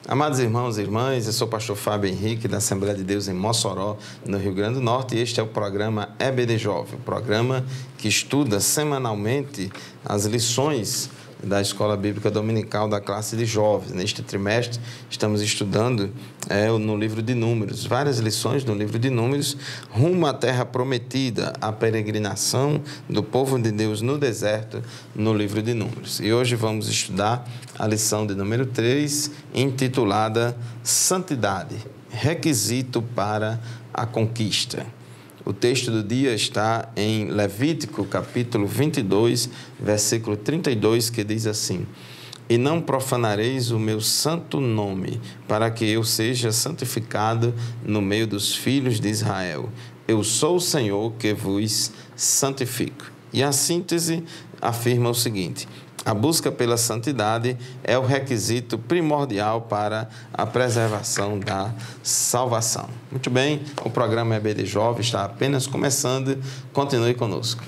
Amados irmãos e irmãs, eu sou o pastor Fábio Henrique, da Assembleia de Deus em Mossoró, no Rio Grande do Norte, e este é o programa EBD Jovem, o programa que estuda semanalmente as lições da Escola Bíblica Dominical da classe de jovens. Neste trimestre, estamos estudando no livro de Números, várias lições no livro de Números, rumo à terra prometida, a peregrinação do povo de Deus no deserto, no livro de Números. E hoje vamos estudar a lição de número 3, intitulada Santidade, requisito para a conquista. O texto do dia está em Levítico, capítulo 22, versículo 32, que diz assim: E não profanareis o meu santo nome, para que eu seja santificado no meio dos filhos de Israel. Eu sou o Senhor que vos santifico. E a síntese afirma o seguinte: a busca pela santidade é o requisito primordial para a preservação da salvação. Muito bem, o programa EBD Jovem está apenas começando. Continue conosco.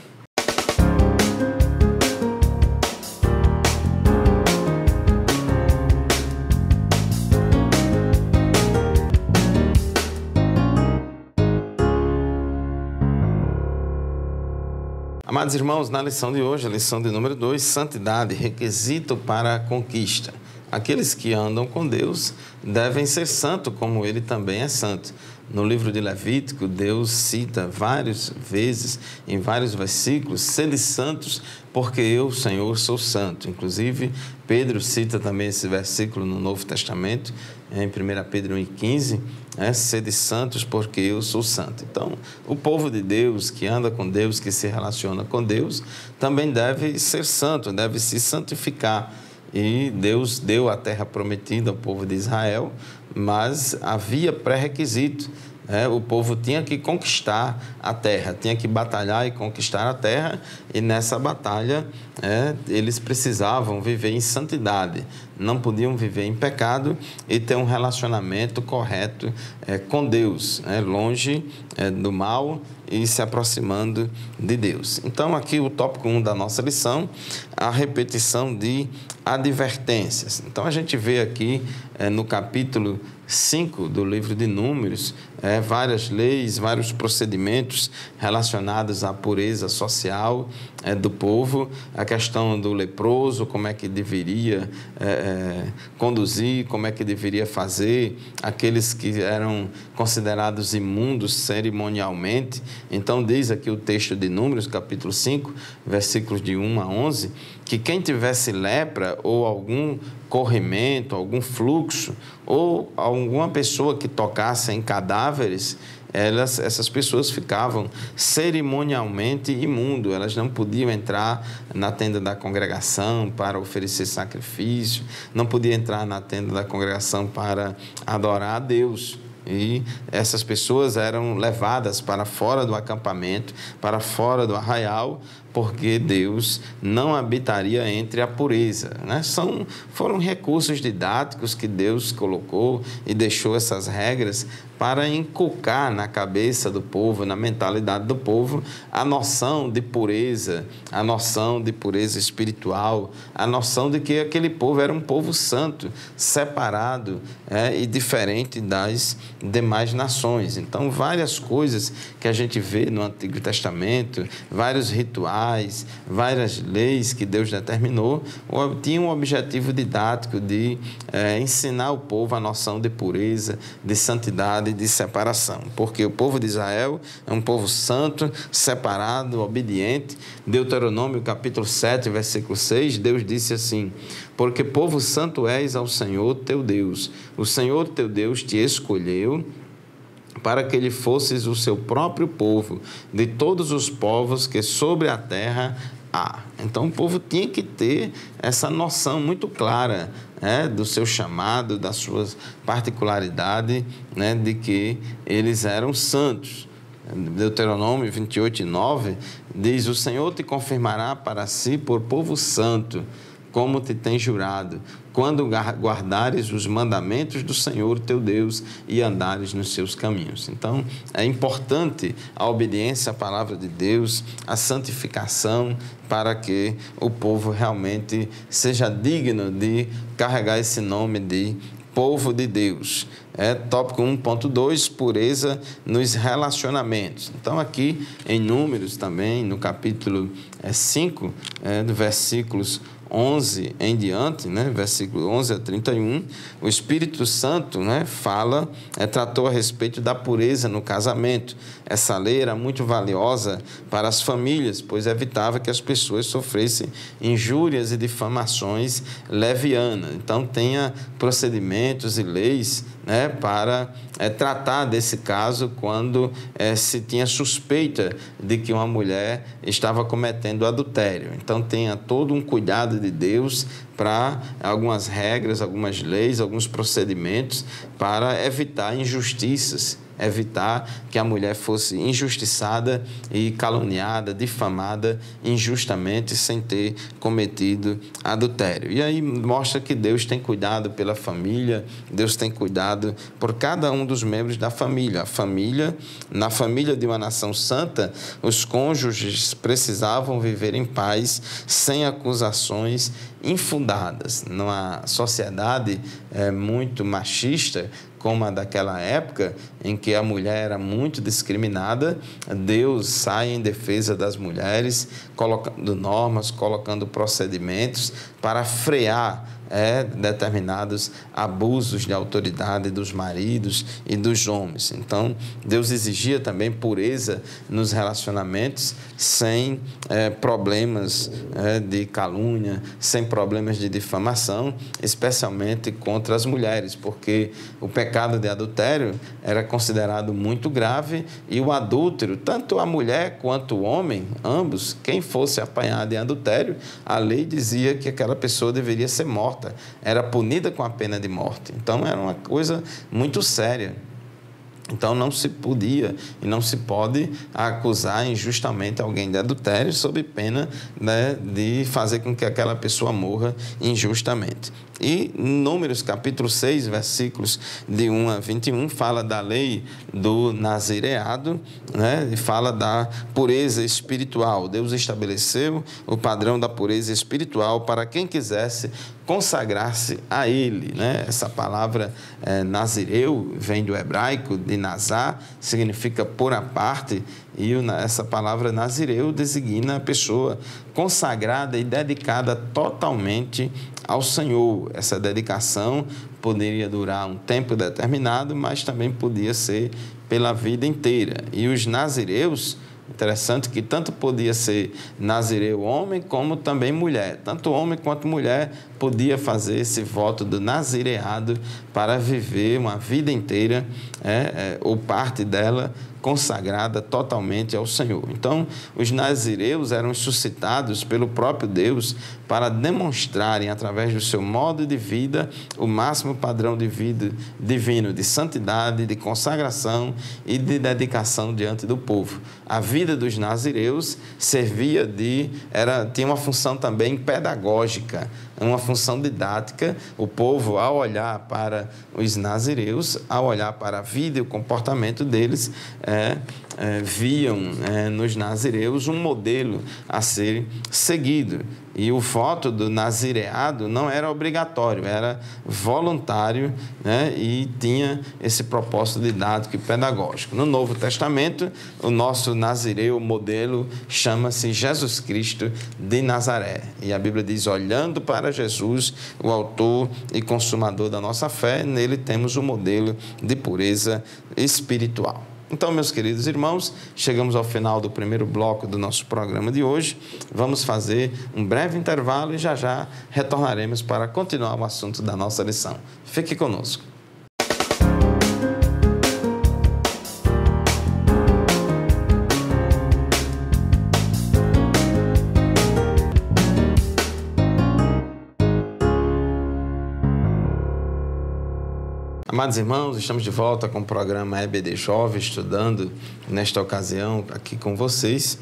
Amados irmãos, na lição de hoje, a lição de número 2, santidade, requisito para a conquista. Aqueles que andam com Deus devem ser santos, como Ele também é santo. No livro de Levítico, Deus cita várias vezes, em vários versículos, sede santos, porque eu, Senhor, sou santo. Inclusive, Pedro cita também esse versículo no Novo Testamento, em 1 Pedro 1,15, sede santos, porque eu sou santo. Então, o povo de Deus, que anda com Deus, que se relaciona com Deus, também deve ser santo, deve se santificar. E Deus deu a terra prometida ao povo de Israel, mas havia pré-requisito. O povo tinha que conquistar a terra, tinha que batalhar e conquistar a terra, e nessa batalha eles precisavam viver em santidade, não podiam viver em pecado e ter um relacionamento correto com Deus, longe do mal e se aproximando de Deus. Então, aqui o tópico 1 da nossa lição, a repetição de advertências. Então, a gente vê aqui no capítulo 5 do livro de Números, várias leis, vários procedimentos relacionados à pureza social do povo, a questão do leproso, como é que deveria conduzir, como é que deveria fazer, aqueles que eram considerados imundos cerimonialmente. Então, diz aqui o texto de Números, capítulo 5, versículos de 1 a 11, que quem tivesse lepra ou algum corrimento, algum fluxo, ou alguma pessoa que tocasse em cadáveres, essas pessoas ficavam cerimonialmente imundas, elas não podiam entrar na tenda da congregação para oferecer sacrifício, não podiam entrar na tenda da congregação para adorar a Deus. E essas pessoas eram levadas para fora do acampamento, para fora do arraial, porque Deus não habitaria entre a pureza. Foram recursos didáticos que Deus colocou e deixou essas regras para inculcar na cabeça do povo, na mentalidade do povo, a noção de pureza espiritual, a noção de que aquele povo era um povo santo, separado e diferente das demais nações. Então, várias coisas que a gente vê no Antigo Testamento, vários rituais, várias leis que Deus determinou, tinham um objetivo didático de ensinar o povo a noção de pureza, de santidade, de separação, porque o povo de Israel é um povo santo, separado, obediente. Deuteronômio capítulo 7, versículo 6, Deus disse assim: porque povo santo és ao Senhor teu Deus, o Senhor teu Deus te escolheu para que ele fosses o seu próprio povo, de todos os povos que sobre a terra há. Então, o povo tinha que ter essa noção muito clara do seu chamado, da sua particularidade, de que eles eram santos. Deuteronômio 28, 9 diz: o Senhor te confirmará para si por povo santo, como te tem jurado, quando guardares os mandamentos do Senhor teu Deus e andares nos seus caminhos. Então, é importante a obediência à palavra de Deus, a santificação, para que o povo realmente seja digno de carregar esse nome de povo de Deus. Tópico 1.2, pureza nos relacionamentos. Então, aqui em Números também, no capítulo 5, do versículos 11 em diante, versículo 11 a 31, o Espírito Santo tratou a respeito da pureza no casamento. Essa lei era muito valiosa para as famílias, pois evitava que as pessoas sofressem injúrias e difamações levianas. Então, tenha procedimentos e leis para tratar desse caso quando se tinha suspeita de que uma mulher estava cometendo adultério. Então, tenha todo um cuidado de Deus para algumas regras, algumas leis, alguns procedimentos para evitar injustiças, evitar que a mulher fosse injustiçada e caluniada, difamada injustamente sem ter cometido adultério. E aí mostra que Deus tem cuidado pela família, Deus tem cuidado por cada um dos membros da família. A família, na família de uma nação santa, os cônjuges precisavam viver em paz, sem acusações infundadas. Numa sociedade muito machista, como a daquela época, em que a mulher era muito discriminada, Deus sai em defesa das mulheres, colocando normas, colocando procedimentos para frear determinados abusos de autoridade dos maridos e dos homens. Então, Deus exigia também pureza nos relacionamentos, sem problemas de calúnia, sem problemas de difamação, especialmente contra as mulheres, porque o pecado de adultério era considerado muito grave e o adúltero, tanto a mulher quanto o homem, ambos, quem fosse apanhado em adultério, a lei dizia que aquela pessoa deveria ser morta, era punida com a pena de morte. Então, era uma coisa muito séria. Então, não se podia e não se pode acusar injustamente alguém de adultério sob pena de fazer com que aquela pessoa morra injustamente. E Números capítulo 6, versículos de 1 a 21, fala da lei do nazireado, e fala da pureza espiritual. Deus estabeleceu o padrão da pureza espiritual para quem quisesse consagrar-se a Ele. Essa palavra nazireu vem do hebraico, de nazar, significa pôr à parte, e essa palavra nazireu designa a pessoa consagrada e dedicada totalmente ao Senhor. Essa dedicação poderia durar um tempo determinado, mas também podia ser pela vida inteira. E os nazireus, interessante que tanto podia ser nazireu homem como também mulher. Tanto homem quanto mulher podia fazer esse voto do nazireado para viver uma vida inteira, ou parte dela, consagrada totalmente ao Senhor. Então, os nazireus eram suscitados pelo próprio Deus para demonstrarem, através do seu modo de vida, o máximo padrão de vida divino, de santidade, de consagração e de dedicação diante do povo. A vida dos nazireus tinha uma função também pedagógica, uma função didática. O povo, ao olhar para os nazireus, ao olhar para a vida e o comportamento deles, viam nos nazireus um modelo a ser seguido. E o voto do nazireado não era obrigatório, era voluntário, e tinha esse propósito didático e pedagógico. No Novo Testamento, o nosso nazireu modelo chama-se Jesus Cristo de Nazaré. E a Bíblia diz, olhando para Jesus, o autor e consumador da nossa fé, nele temos o modelo de pureza espiritual. Então, meus queridos irmãos, chegamos ao final do primeiro bloco do nosso programa de hoje. Vamos fazer um breve intervalo e já retornaremos para continuar o assunto da nossa lição. Fique conosco. Amados irmãos, estamos de volta com o programa EBD Jovem, estudando nesta ocasião aqui com vocês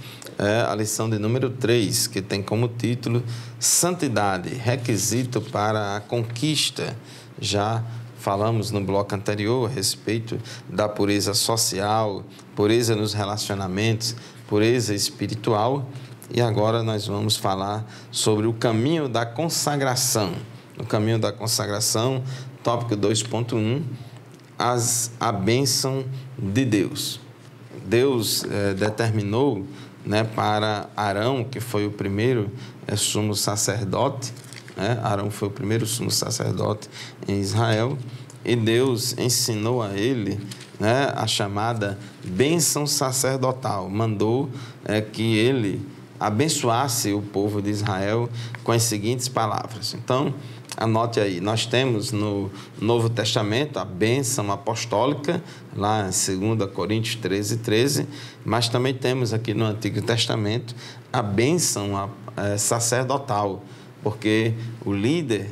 a lição de número 3, que tem como título Santidade, requisito para a conquista. Já falamos no bloco anterior a respeito da pureza social, pureza nos relacionamentos, pureza espiritual, e agora nós vamos falar sobre o caminho da consagração. No caminho da consagração, tópico 2.1, a bênção de Deus. Deus determinou, né, para Arão, que foi o primeiro sumo sacerdote, né? Arão foi o primeiro sumo sacerdote em Israel, e Deus ensinou a ele, né, a chamada bênção sacerdotal. Mandou que ele abençoasse o povo de Israel com as seguintes palavras. Então, anote aí, nós temos no Novo Testamento a bênção apostólica, lá em 2 Coríntios 13, mas também temos aqui no Antigo Testamento a bênção sacerdotal, porque o líder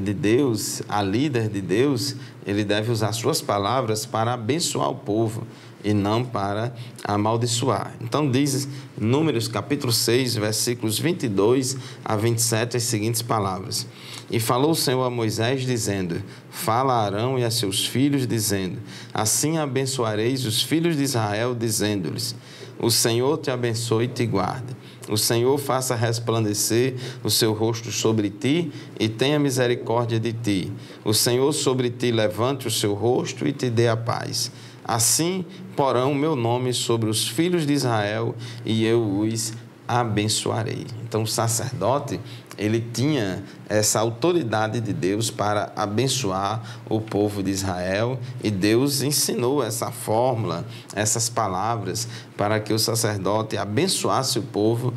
de Deus, a líder de Deus, ele deve usar suas palavras para abençoar o povo e não para amaldiçoar. Então diz Números capítulo 6, versículos 22 a 27, as seguintes palavras. E falou o Senhor a Moisés, dizendo: fala a Arão e a seus filhos, dizendo: assim abençoareis os filhos de Israel, dizendo-lhes: o Senhor te abençoe e te guarde. O Senhor faça resplandecer o seu rosto sobre ti e tenha misericórdia de ti. O Senhor sobre ti levante o seu rosto e te dê a paz. Assim porão o meu nome sobre os filhos de Israel e eu os abençoarei. Então o sacerdote, ele tinha essa autoridade de Deus para abençoar o povo de Israel, e Deus ensinou essa fórmula, essas palavras, para que o sacerdote abençoasse o povo,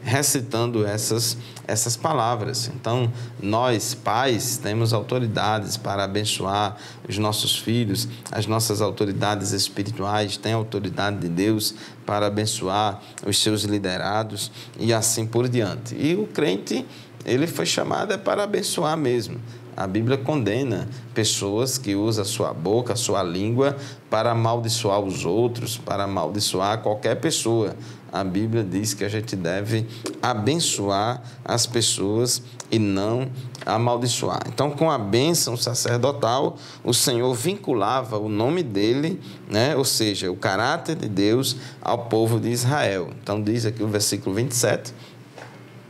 recitando essas palavras. Então, nós, pais, temos autoridades para abençoar os nossos filhos, as nossas autoridades espirituais têm autoridade de Deus para abençoar os seus liderados e assim por diante. E o crente, ele foi chamado para abençoar mesmo. A Bíblia condena pessoas que usam a sua boca, a sua língua para amaldiçoar os outros, para amaldiçoar qualquer pessoa. A Bíblia diz que a gente deve abençoar as pessoas e não amaldiçoar. Então, com a bênção sacerdotal, o Senhor vinculava o nome dele, né? Ou seja, o caráter de Deus ao povo de Israel. Então, diz aqui o versículo 27,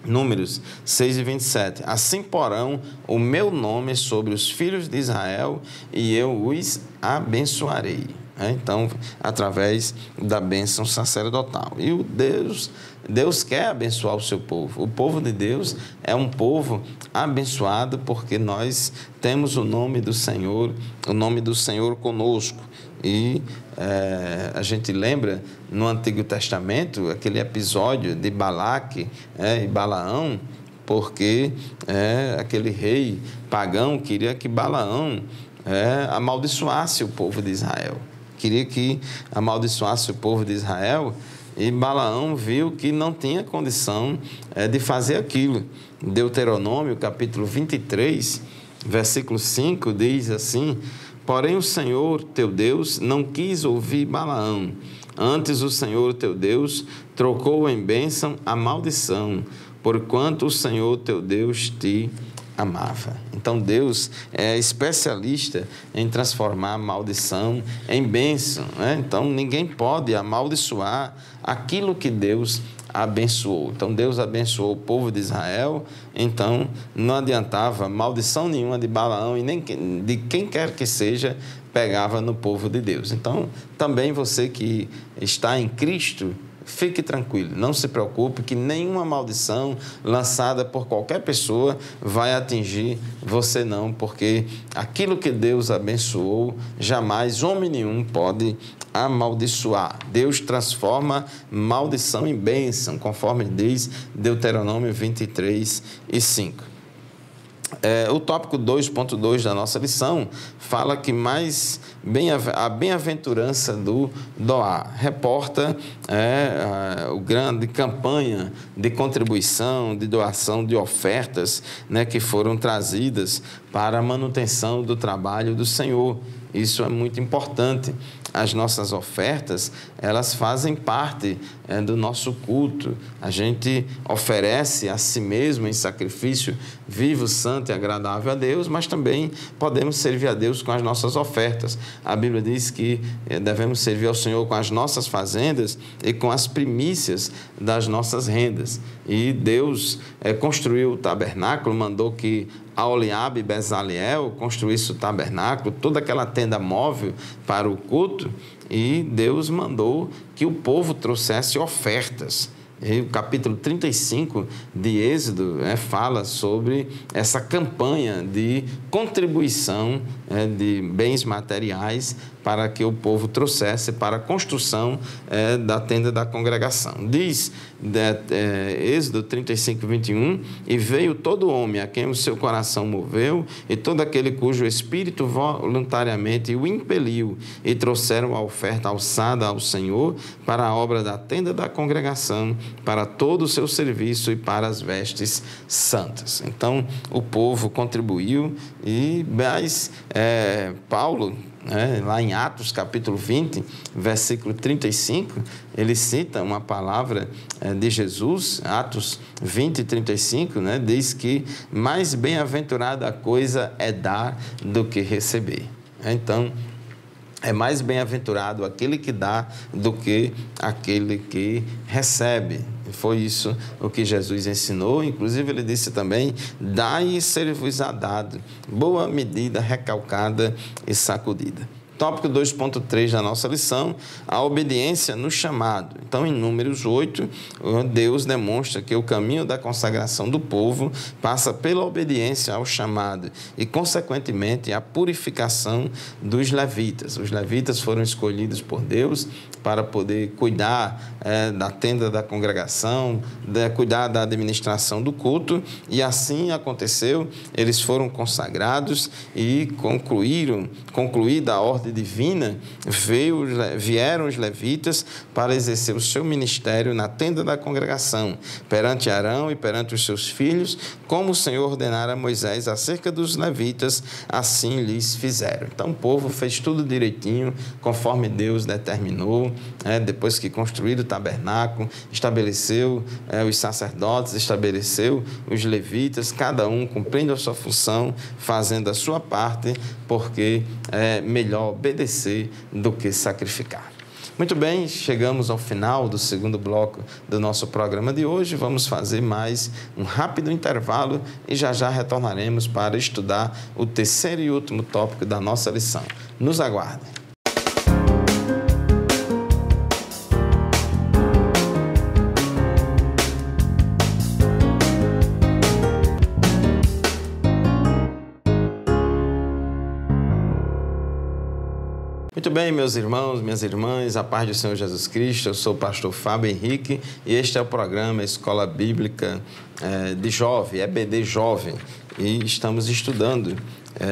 Números 6 e 27. Assim porão o meu nome sobre os filhos de Israel e eu os abençoarei. Então, através da bênção sacerdotal. E Deus quer abençoar o seu povo. O povo de Deus é um povo abençoado porque nós temos o nome do Senhor conosco. E a gente lembra no Antigo Testamento aquele episódio de Balaque e Balaão, porque aquele rei pagão queria que Balaão amaldiçoasse o povo de Israel. Queria que amaldiçoasse o povo de Israel, e Balaão viu que não tinha condição de fazer aquilo. Deuteronômio, capítulo 23, versículo 5, diz assim: porém o Senhor teu Deus não quis ouvir Balaão. Antes o Senhor teu Deus trocou em bênção a maldição, porquanto o Senhor teu Deus te amava. Então Deus é especialista em transformar a maldição em bênção, né? Então ninguém pode amaldiçoar aquilo que Deus abençoou. Então Deus abençoou o povo de Israel, então não adiantava maldição nenhuma de Balaão e nem de quem quer que seja pegava no povo de Deus. Então também você que está em Cristo, fique tranquilo, não se preocupe que nenhuma maldição lançada por qualquer pessoa vai atingir você não, porque aquilo que Deus abençoou, jamais homem nenhum pode amaldiçoar. Deus transforma maldição em bênção, conforme diz Deuteronômio 23 e 5. O tópico 2.2 da nossa lição fala que a bem-aventurança do doar. Reporta o grande campanha de contribuição, de doação de ofertas, né, que foram trazidas para a manutenção do trabalho do Senhor. Isso é muito importante. As nossas ofertas, elas fazem parte do nosso culto. A gente oferece a si mesmo em sacrifício vivo, santo e agradável a Deus, mas também podemos servir a Deus com as nossas ofertas. A Bíblia diz que devemos servir ao Senhor com as nossas fazendas e com as primícias das nossas rendas. E Deus construiu o tabernáculo, mandou que Aholiabe e Bezaliel construísse o tabernáculo, toda aquela tenda móvel para o culto, e Deus mandou que o povo trouxesse ofertas. E o capítulo 35 de Êxodo fala sobre essa campanha de contribuição de bens materiais para que o povo trouxesse para a construção da tenda da congregação. Diz Êxodo 35, 21, e veio todo homem a quem o seu coração moveu, e todo aquele cujo espírito voluntariamente o impeliu, e trouxeram a oferta alçada ao Senhor para a obra da tenda da congregação, para todo o seu serviço e para as vestes santas. Então, o povo contribuiu, mas Paulo, lá em Atos capítulo 20, versículo 35, ele cita uma palavra de Jesus, Atos 20, 35, diz que mais bem-aventurada coisa é dar do que receber. Então, é mais bem-aventurado aquele que dá do que aquele que recebe. Foi isso o que Jesus ensinou. Inclusive, ele disse também: dai e ser-vos-á dado, boa medida, recalcada e sacudida. Tópico 2.3 da nossa lição, a obediência no chamado. Então, em Números 8, Deus demonstra que o caminho da consagração do povo passa pela obediência ao chamado e, consequentemente, a purificação dos levitas. Os levitas foram escolhidos por Deus para poder cuidar da tenda da congregação, cuidar da administração do culto, e assim aconteceu. Eles foram consagrados e concluída a ordem divina, vieram os levitas para exercer o seu ministério na tenda da congregação, perante Arão e perante os seus filhos, como o Senhor ordenara a Moisés acerca dos levitas, assim lhes fizeram. Então o povo fez tudo direitinho, conforme Deus determinou, depois que construíram o tabernáculo, estabeleceu os sacerdotes, estabeleceu os levitas, cada um cumprindo a sua função, fazendo a sua parte, porque é melhor obedecer do que sacrificar. Muito bem, chegamos ao final do segundo bloco do nosso programa de hoje. Vamos fazer mais um rápido intervalo e já retornaremos para estudar o terceiro e último tópico da nossa lição. Nos aguardem. Muito bem, meus irmãos, minhas irmãs, a paz do Senhor Jesus Cristo. Eu sou o pastor Fábio Henrique e este é o programa Escola Bíblica de Jovem, EBD Jovem, e estamos estudando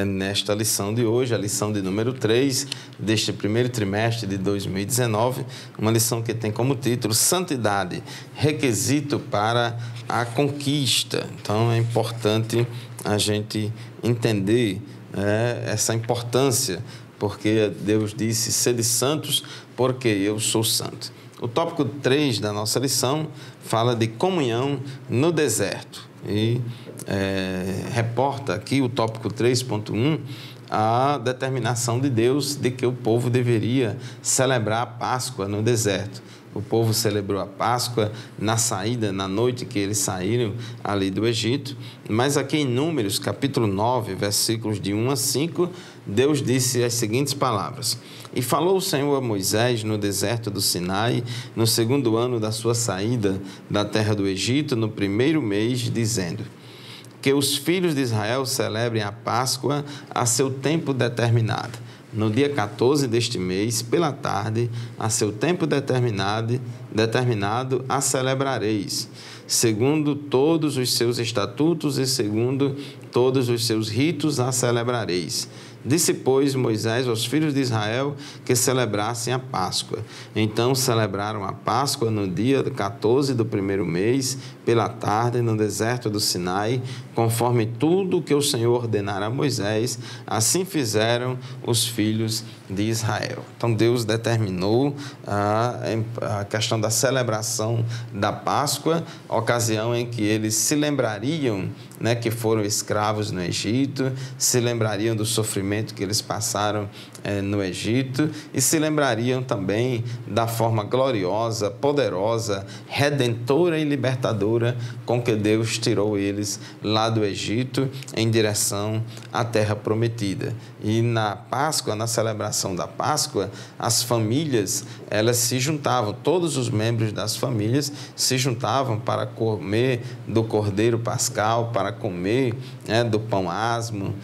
nesta lição de hoje, a lição de número 3 deste primeiro trimestre de 2019, uma lição que tem como título Santidade, requisito para a conquista. Então é importante a gente entender essa importância, porque Deus disse: sede santos, porque eu sou santo. O tópico 3 da nossa lição fala de comunhão no deserto. E reporta aqui o tópico 3.1 a determinação de Deus de que o povo deveria celebrar a Páscoa no deserto. O povo celebrou a Páscoa na saída, na noite que eles saíram ali do Egito. Mas aqui em Números, capítulo 9, versículos de 1 a 5, Deus disse as seguintes palavras: E falou o Senhor a Moisés no deserto do Sinai, no segundo ano da sua saída da terra do Egito, no primeiro mês, dizendo: Que os filhos de Israel celebrem a Páscoa a seu tempo determinado. No dia 14 deste mês, pela tarde, a seu tempo determinado, a celebrareis, segundo todos os seus estatutos e segundo todos os seus ritos a celebrareis. Disse, pois, Moisés aos filhos de Israel que celebrassem a Páscoa. Então celebraram a Páscoa no dia 14 do primeiro mês, pela tarde, no deserto do Sinai, conforme tudo o que o Senhor ordenara a Moisés, assim fizeram os filhos de Israel. Então Deus determinou a questão da celebração da Páscoa, ocasião em que eles se lembrariam, que foram escravos escravos no Egito, se lembrariam do sofrimento que eles passaram no Egito e se lembrariam também da forma gloriosa, poderosa, redentora e libertadora com que Deus tirou eles lá do Egito em direção à terra prometida. E na Páscoa, na celebração da Páscoa, as famílias, elas se juntavam, todos os membros das famílias se juntavam para comer do cordeiro pascal, para comer do pão asmo,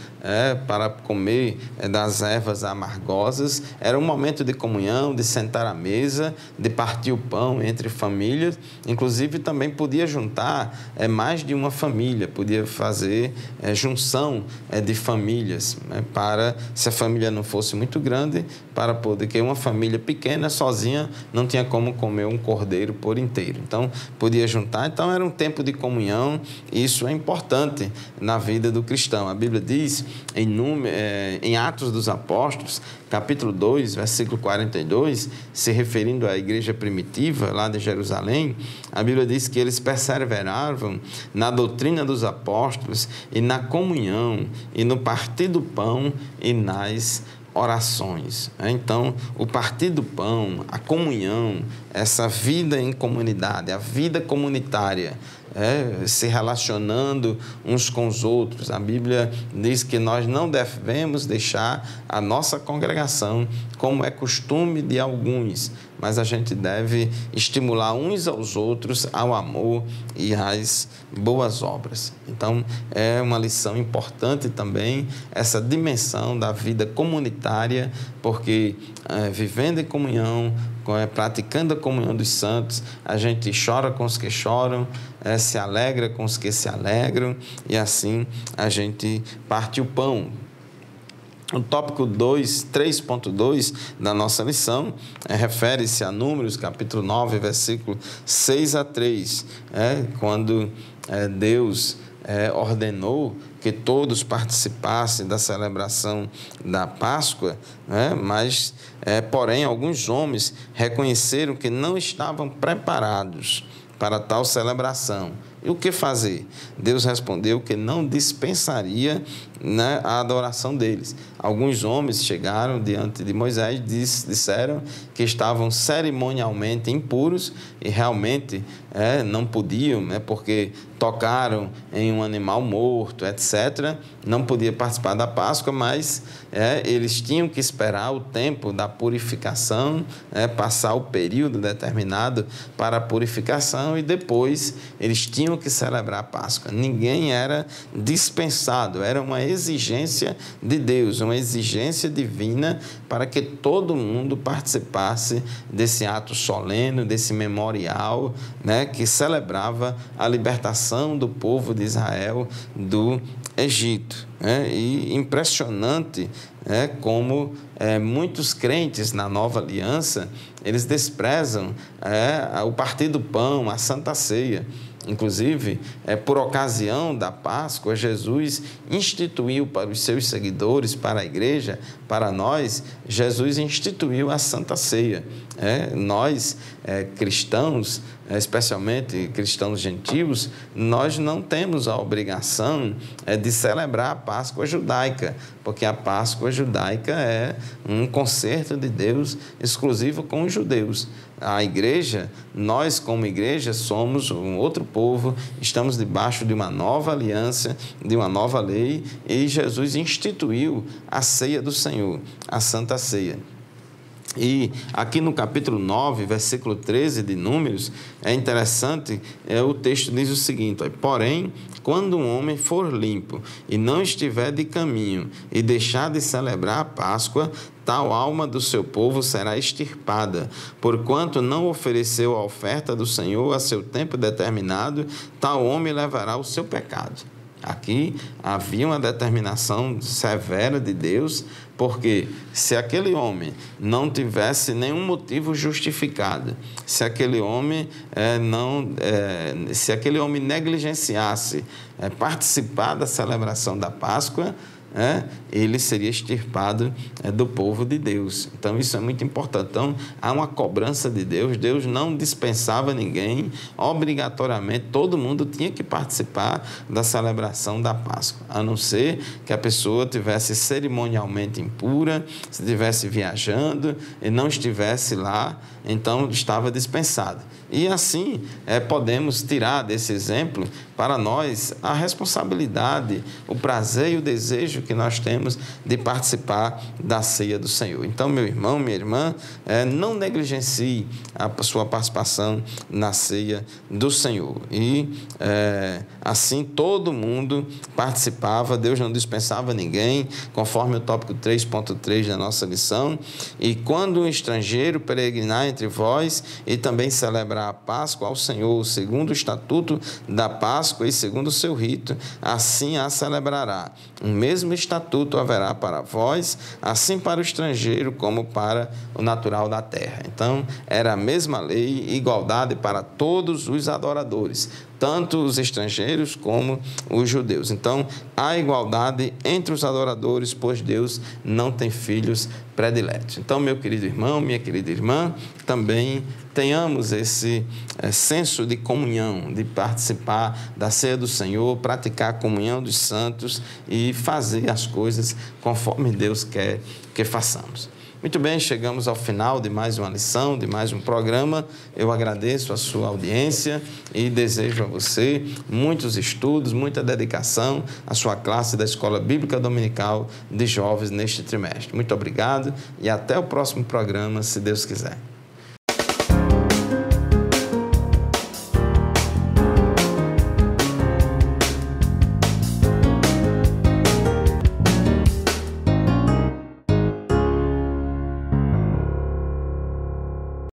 para comer das ervas amargosas. Era um momento de comunhão, de sentar à mesa, de partir o pão entre famílias. Inclusive, também podia juntar mais de uma família, podia fazer junção de famílias, para, se a família não fosse muito grande, para poder, que uma família pequena, sozinha, não tinha como comer um cordeiro por inteiro. Então, podia juntar. Então, era um tempo de comunhão, e isso é importante na vida do cristão. A Bíblia diz, em Atos dos Apóstolos, capítulo 2, versículo 42, se referindo à igreja primitiva lá de Jerusalém, a Bíblia diz que eles perseveravam na doutrina dos apóstolos e na comunhão e no partir do pão e nas orações. Então, o partir do pão, a comunhão, essa vida em comunidade, a vida comunitária, se relacionando uns com os outros. A Bíblia diz que nós não devemos deixar a nossa congregação, como é costume de alguns, mas a gente deve estimular uns aos outros ao amor e às boas obras. Então, é uma lição importante também essa dimensão da vida comunitária, porque vivendo em comunhão, praticando a comunhão dos santos, a gente chora com os que choram, se alegra com os que se alegram, e assim a gente parte o pão. O tópico 3.2 da nossa lição refere-se a Números, capítulo 9, versículo 6 a 3, quando Deus ordenou que todos participassem da celebração da Páscoa, mas, porém, alguns homens reconheceram que não estavam preparados para tal celebração. E o que fazer? Deus respondeu que não dispensaria a adoração deles. Alguns homens chegaram diante de Moisés e disseram que estavam cerimonialmente impuros e realmente não podiam, porque tocaram em um animal morto, etc. Não podia participar da Páscoa, mas eles tinham que esperar o tempo da purificação, passar o período determinado para a purificação, e depois eles tinham que celebrar a Páscoa. Ninguém era dispensado, era uma exigência de Deus, uma exigência divina para que todo mundo participasse desse ato solene, desse memorial, que celebrava a libertação do povo de Israel do Egito. E impressionante como muitos crentes na nova aliança, eles desprezam o partir do pão, a Santa Ceia. Inclusive, por ocasião da Páscoa, Jesus instituiu para os seus seguidores, para a igreja, para nós, Jesus instituiu a Santa Ceia. Nós, cristãos, especialmente cristãos gentios, nós não temos a obrigação de celebrar a Páscoa judaica, porque a Páscoa judaica é um concerto de Deus exclusivo com os judeus. A igreja, nós como igreja somos um outro povo, estamos debaixo de uma nova aliança, de uma nova lei, e Jesus instituiu a ceia do Senhor, a Santa Ceia. E aqui no capítulo 9, versículo 13 de Números, é interessante, o texto diz o seguinte: porém, quando um homem for limpo e não estiver de caminho e deixar de celebrar a Páscoa, tal alma do seu povo será extirpada, porquanto não ofereceu a oferta do Senhor a seu tempo determinado, tal homem levará o seu pecado. Aqui havia uma determinação severa de Deus, porque se aquele homem não tivesse nenhum motivo justificado, se aquele homem negligenciasse participar da celebração da Páscoa, ele seria extirpado do povo de Deus. Então, isso é muito importante. Então, há uma cobrança de Deus. Deus não dispensava ninguém. Obrigatoriamente, todo mundo tinha que participar da celebração da Páscoa, a não ser que a pessoa tivesse cerimonialmente impura, se estivesse viajando e não estivesse lá, então estava dispensado. E assim, podemos tirar desse exemplo para nós a responsabilidade, o prazer e o desejo que nós temos de participar da ceia do Senhor. Então, meu irmão, minha irmã, não negligencie a sua participação na ceia do Senhor. E assim todo mundo participava, Deus não dispensava ninguém, conforme o tópico 3.3 da nossa lição. E quando um estrangeiro peregrinar entre vós e também celebrar a Páscoa ao Senhor, segundo o estatuto da Páscoa e segundo o seu rito, assim a celebrará. O mesmo estatuto haverá para vós, assim para o estrangeiro como para o natural da terra. Então, era a mesma lei, igualdade para todos os adoradores, tanto os estrangeiros como os judeus. Então, há igualdade entre os adoradores, pois Deus não tem filhos prediletos. Então, meu querido irmão, minha querida irmã, também tenhamos esse senso de comunhão, de participar da ceia do Senhor, praticar a comunhão dos santos e fazer as coisas conforme Deus quer que façamos. Muito bem, chegamos ao final de mais uma lição, de mais um programa. Eu agradeço a sua audiência e desejo a você muitos estudos, muita dedicação à sua classe da Escola Bíblica Dominical de Jovens neste trimestre. Muito obrigado e até o próximo programa, se Deus quiser.